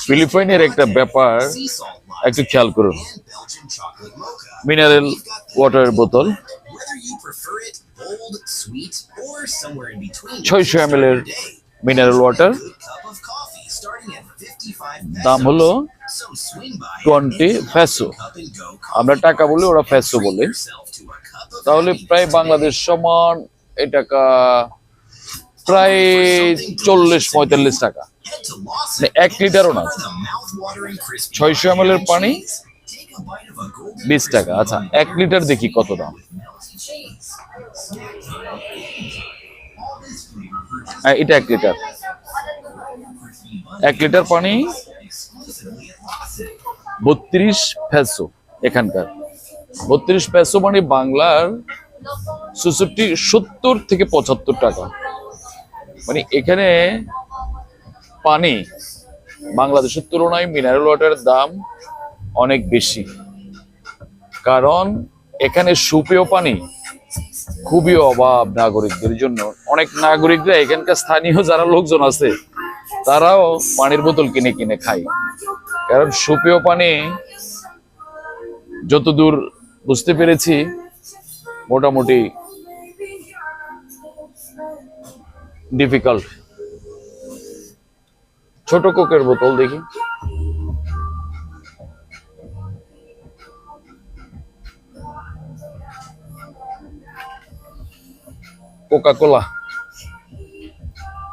ফিলিপাইনের একটা ব্যাপার একটু খেয়াল করুন, মিনারেল ওয়াটারের বোতল 600 ml এর মিনারেল ওয়াটার, দাম হলো 20 পেসো। আমরা টাকা বলি, ওরা পেসো বলে। তাহলে প্রায় বাংলাদেশ সমান এই টাকা প্রায় 40-45 টাকা, 1 লিটারও না। 600 ml এর পানি 20 টাকা। আচ্ছা, 1 লিটার দেখি কত দাম। এটা 1 লিটার, 1 লিটার পানি 32 পেসো। এখানকার 32 পেসো মানে বাংলার 70 থেকে 75 টাকা। মানে এখানে পানি বাংলাদেশের তুলনায় মিনারেল ওয়াটারের দাম অনেক বেশি, কারণ এখানে সুপেয় পানি খুবই অভাব নাগরিকদের জন্য। অনেক নাগরিকরা এখানকার স্থানীয় যারা লোকজন আছে তারাও পানির বোতল কিনে কিনে খায়, কারণ সুপেয় পানি যতদূর বুঝতে পেরেছি মোটামুটি ডিফিকাল্ট। ছোট কোকের বোতল দেখি, কোকা কোলা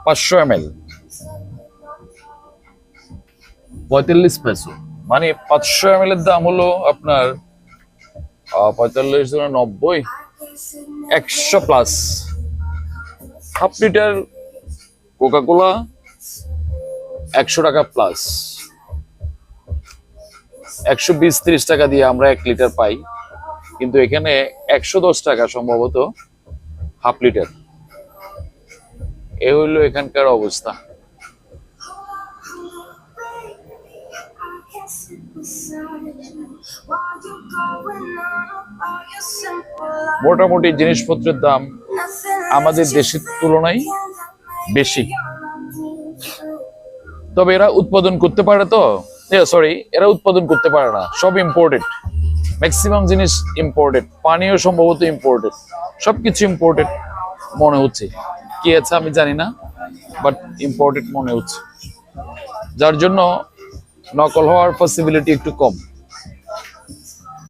500 ml 45 পেসো। মানে 500 ml এর দাম হলো আপনার 45 90, 100 plus. Half litre Coca Cola 100 টাকা প্লাস। 120-30 টাকা দিয়ে আমরা 1 লিটার পাই, কিন্তু এখানে 110 টাকা সম্ভবত হাফ লিটার। এ হইলো এখানকার অবস্থা। মোটামুটি জিনিসপত্রের দাম আমাদের দেশের তুলনায় বেশি, তবে এরা উৎপাদন করতে পারে তো, এরা উৎপাদন করতে পারে না, সব ইম্পোর্টেড। ম্যাক্সিমাম জিনিস ইম্পোর্টেড, পানিও সম্ভবত ইম্পোর্টেড, সবকিছু ইম্পোর্টেড মনে হচ্ছে। কি আছে আমি জানি না, বাট ইম্পোর্টেড মনে হচ্ছে, যার জন্য নকল হওয়ার পসিবিলিটি একটু কম।